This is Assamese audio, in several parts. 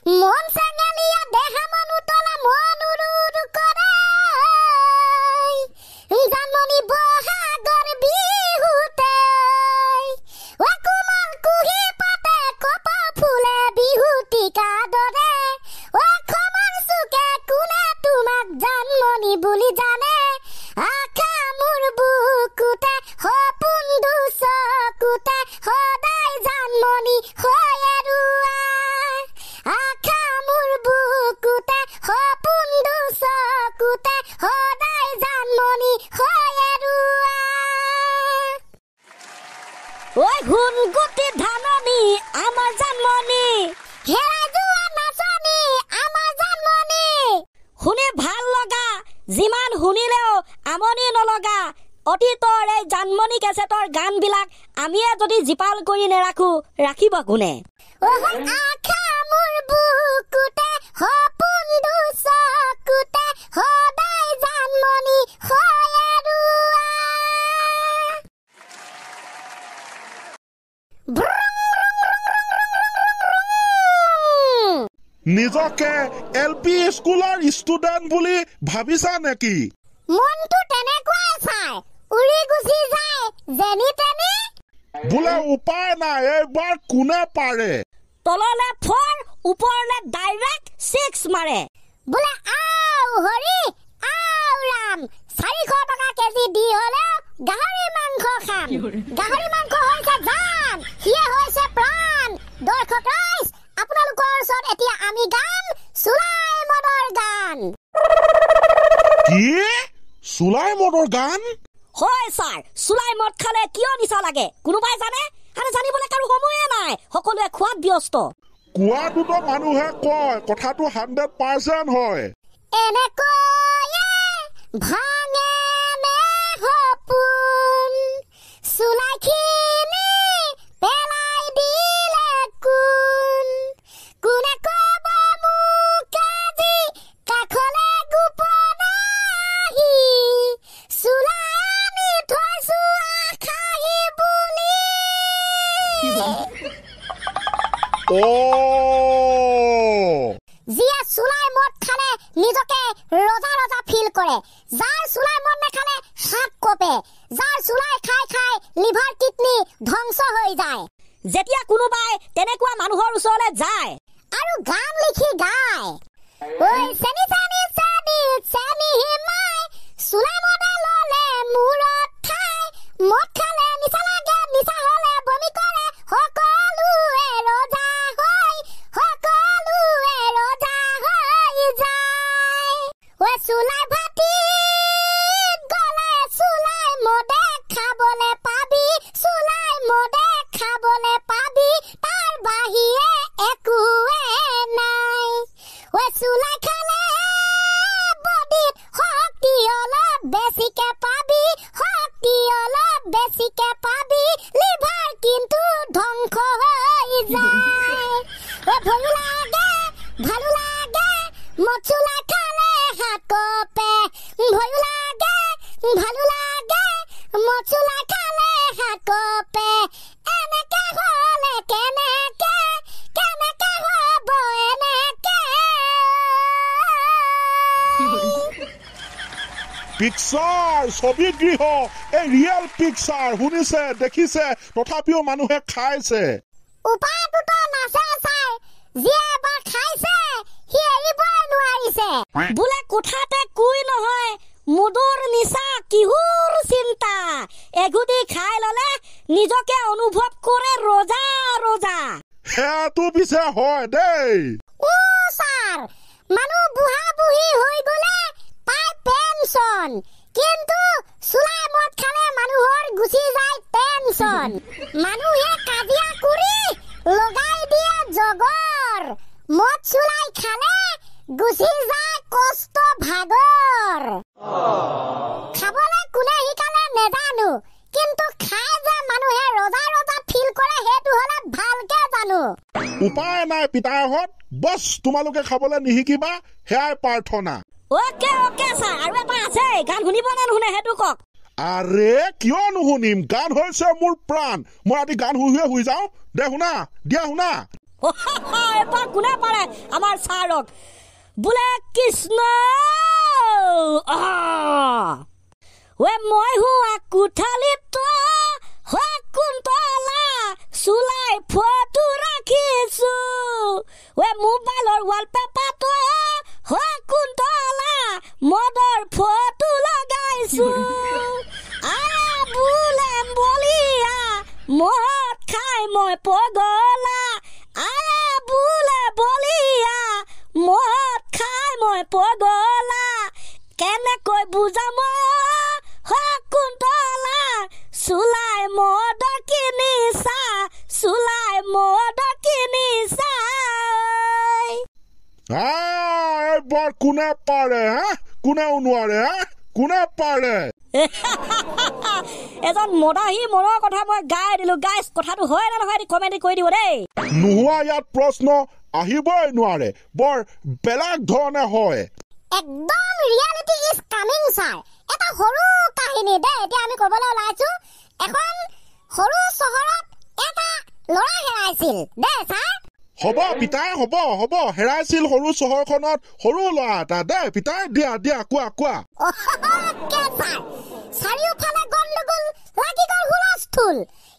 মন সাঙালিয়া দেহা মনু তলা মন উড়ু কৰে জানমনি বহাগৰ বিহুতে ও কুমাল কুহি পাতে কপা ফুলে বিহুটিকা দৰে ও খমান সুকে কোনে তোমাক জানমনি বুলি জানে আখা মোৰ বুকুতে সপোন দুচকুতে সদায় জানমনি হয় ৰুৱা আখা মোৰ বুকুতে সপোন দুচকুতে সদায় জানমনি হয় ৰুৱা ঐ হুন গুটি ধাননি আমাৰ জানমনি হেৰাই যোৱা নাচনি আমাৰ জানমনি শুনি ভাল লগা যিমান শুনিলেও আমনি নলগা অতীতৰ এই জানমনি কেছেটৰ গানবিলাক আমিয়ে যদি জিপাল কৰি নেৰাখো ৰাখিব কোনে আখা মোৰ বুকুতে সপোন দুচকুতে সদায় জানমনি হয় ৰুৱা নিজকে এলপি স্কুলৰ ষ্টুডেন্ট বুলি ভাবিছা নেকি মনটো তেনেকুৱাই চাই উৰি গুচি যায় যেনি তেনি বোলে উপায় নাই এইবাৰ কোনে পাৰে তললে 4 ওপৰলে ডাইৰেক্ট 6 মাৰে বোলে আও হৰি আও ৰাম 400 টকা কেজি দি হলে গাহৰি মাংস খাম গাহৰি মাংস হৈছে জান হিয়ে হৈছে প্ৰাণ দৰ্শক ৰাইজ আপোনালোকৰ ওচৰত এতিয়া আমি গান চুলাই মদৰ গান কি চুলাই মদৰ গান হয় স্যাৰ চুলাই মদ খালে কিয় নিচা লাগে কোনোবাই জানে আৰে জানিবলৈ কাৰো সময়ে নাই সকলোৱে খোৱাত ব্যস্ত কোৱাটোতো মানুহে কয় কথাটো 100% হয় এনেকৈ ভাঙে নে সপোন চুলাইখিনি পেলাই দিলে কোন কোনে কব মোক আজি কাষলে গোপন আহি চুলাই আনি থৈছো আখাহি বুলি যিয়ে চুলাই মদ খালে নিজকে ৰজা ৰজা ফিল কৰে যাৰ চুলাই মদ নেখালে হাত কপে যাৰ চুলাই খাই খাই লিভাৰ কিডনি ধ্বংস হৈ যায় যেতিয়া কোনোবাই তেনেকুৱা মানুহৰ ওচৰলৈ যায় আৰু গান লিখি গায় ঐ চেনি চেনি চেনি চেনি হিমাই চুলাই মদে ললে মূৰত ঠাই মদ খালে নিচা লাগে নিচা হলে বমি কৰে সকলোৱে ৰজা হয় সকলোৱে ৰজা হৈ যায় ঐ চুলাই ভাতি গলে চুলাই মদে খাবলে পাবি চুলাই মদে খাবলে পাবি তাৰ বাহিৰে একোৱে নাই ঐ চুলাই খালে বডিত শক্তি অলপ বেছিকে পাবি শক্তি অলপ বেছিকে পাবি লিভাৰ কিন্তু ধ্বংস হৈ যায় ঐ ভয়ো লাগে ভালো লাগে মদ চুলাই খালে হাত কপে ভয়ো লাগে ভালো লাগে মদ চুলাই খালে হাত কপে এনেকে হলে কেনেকে কেনেকে হব এনেকে পিকচাৰ ছবি গৃহ এই ৰিয়েল পিকচাৰ শুনিছে দেখিছে তথাপিও মানুহে খাইছে উপায়টোতো নাচে চাই যিয়ে এবাৰ খাইছে সি এৰিবই নোৱাৰিছে বোলে কোঠাতে কুই নহয় মুদুৰ নিচা কিহুৰ চিন্তা এগুটি খাই ললে নিজকে অনুভৱ কৰে ৰজা ৰজা সেইটো পিছে হয় দেই ছাৰ মানুহ বুঢ়া বুঢ়ী হৈ গলে পাই পেনচন কিন্তু চুলাই মদ খালে মানুহৰ গুচি যায় টেনচন মানুহে কাজিয়া কৰি লগাই দিয়ে জগৰ মদ চুলাই খালে গুচি যায় কষ্ট ভাগৰ খাবলে কোনে শিকালে নেজানো কিন্তু খাই যে মানুহে ৰজা ৰজা ফিল কৰে সেইটো হলে ভালকে জানো উপায় নাই পিতাহঁত বস তোমালোকে খাবলে নিশিকিবা হেয়াই প্ৰাৰ্থনা ওকে ওকে স্যাৰ আৰু এটা আছে গান শুনিব নে নুশুনে সেইটো কক আৰে কিয় নুশুনিম গান হৈছে মোৰ প্ৰাণ মই আজি গান শুই যাওঁ দে শুনা দিয়া শুনা এবাৰ কোনে পাৰে আমাৰ ছাৰক বোলে কৃষ্ণ ৱে মই হুৱা কোঠালিত কুন্তলা চুলাই ফটো ৰাখিছো ৱে মোবাইলৰ ৱালপেপাৰটো কুন্তলা মদৰ ফটো লগাইছো বোলে বলিয়া মদ খাই মই পগলা বোলে বলিয়া মদ খাই মই পগলা কেনেকৈ বুজাম কুন্তলা চুলাই মদৰ কিনিছা চুলাই মদৰ কিনিছা এবাৰ কোনে পাৰে কোনেও নোৱাৰে কোনে পাৰে এজন মদাহী মনৰ কথা মই গাই দিলো গাইছ কথাটো হয় না নহয় কমেণ্ট কৰি দিব দেই নোহোৱা ইয়াত প্ৰশ্ন আহিবই নোৱাৰে বৰ বেলেগ ধৰণে হয় একদম ৰিয়েলিটি ইজ কামিং ছাৰ এটা সৰু কাহিনী দে এতিয়া আমি ক'বলৈ ওলাইছো এখন সৰু চহৰত এটা ল'ৰা হেৰাইছিল দে ছাৰ হ'ব পিতাই হ'ব হেৰাইছিল সৰু চহৰখনত সৰু ল'ৰা এটা দে পিতাই দিয়া কোৱা চাৰিওফালে গণ্ডগোল লাগি গ'ল হুলস্থুল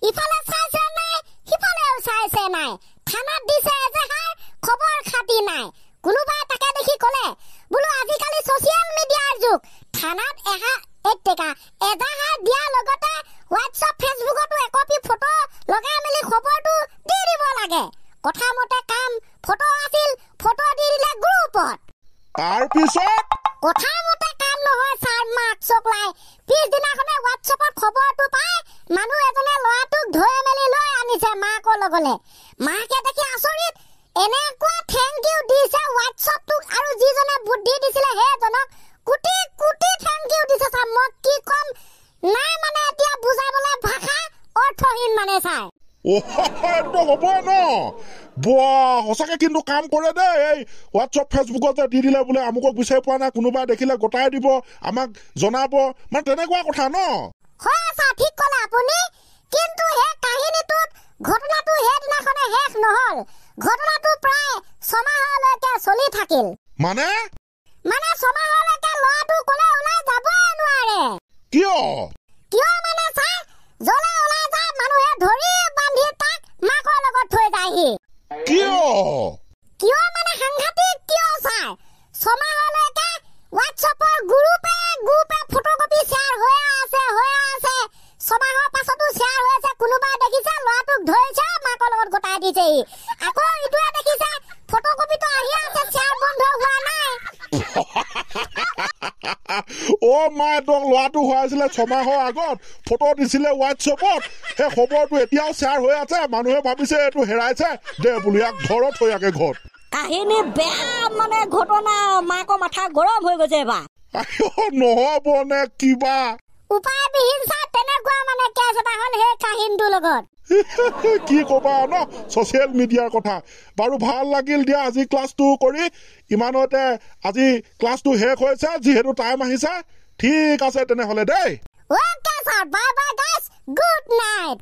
ইফালে চাইছে নাই সিফালেও চাইছে নাই থানাত দিছে এজাহাৰ খবৰ খাতি নাই কোনোবাই তাকে দেখি ক'লে বোলো আজিকালি ছ'চিয়েল মিডিয়াৰ যুগ থানাত এজাহাৰ দিয়াৰ লগতে হোৱাটছআপ ফেচবুকতো একপি ফটো লগাই মেলি খবৰটো দি দিব লাগে কথা মতে কাম ফটো আছিল ফটো দি দিলে গ্ৰুপত তাৰপিছত কথা মতে কাম নহয় ছাৰ মাক চকলাই পিছদিনাখনে হোৱাটছআপত খবৰটো পাই মানুহ এজনে ল'ৰাটোক ধৰি মেলি লৈ আনিছে মাকৰ লগলে মাকে দেখি আচৰিত এনেকুৱা থেংক ইউ দিছে হোৱাটছআপটোক আৰু যিজনে বুদ্ধি দিছিলে সেইজনক কোটি কোটি থেংক ইউ দিছে ছাৰ মই কি কম নাই মানে এতিয়া বুজাবলৈ ভাষা অৰ্থহীন মানে ছাৰ এইটো হ'ব ন সঁচাকে কিন্তু কাম কৰে দেই এই হোৱাটছআপ ফেচবুকত দি দিলে বোলে আমুকক বিচাৰি পোৱা নাই কোনোবাই দেখিলে গোটাই দিব আমাক জনাব মানে তেনেকুৱা কথা ন হয় ছাৰ ঠিক ক'লে আপুনি কিন্তু সেই কাহিনীটোত ঘটনাটো সেইদিনাখনে শেষ নহ'ল ঘটনাটো প্ৰায় 6 মাহলৈকে চলি থাকিল মানে 6 মাহলৈকে ল'ৰাটো ক'লে ওলাই যাবই নোৱাৰে কিয় মানে ছাৰ জলে ওলাই যায় মানুহে ধৰি বান্ধি তাক মাকৰ লগত থৈ যায়হি কিয় মানে সাংঘাতিক কিয় ছাৰ 6 মাহলৈকে হোৱাটছআপৰ গ্ৰুপে ফটোকপি শ্বেয়াৰ হৈ আছে 6 মাহৰ পাছতো শ্বেয়াৰ হৈ আছে কোনোবাই দেখিছে ল'ৰাটোক ধৰিছে মাকৰ লগত গোটাই দিছে আকৌ ইটোৱে দেখিছে ফটোকপিটো আহি আছে শ্বেয়াৰ বন্ধ হোৱা নাই তোক ল'ৰাটো হোৱাইছিলে 6 মাহৰ আগত ফটো দিছিলে হোৱাটছআপত সেই খবৰটো এতিয়াও শ্বেয়াৰ হৈ আছে মানুহে ভাবিছে এইটো হেৰাইছে দে বোলো ইয়াক ঘৰত থৈ আগে ঘৰত কাহিনী বেয়া মানে ঘটনা মাকৰ মাথা গৰম হৈ গৈছে বা নহ'ব নে কিবা উপায়বিহীন ছাৰ তেনেকুৱা মানে কেছ এটা হ'ল সেই কাহিনীটোৰ লগত কি ক'বা ন ছ'চিয়েল মিডিয়াৰ কথা বাৰু ভাল লাগিল দিয়া আজি ক্লাছটো কৰি ইমানতে আজি ক্লাছটো শেষ হৈছে যিহেতু টাইম আহিছে ঠিক আছে তেনেহ'লে দেই okay sir bye bye guys good night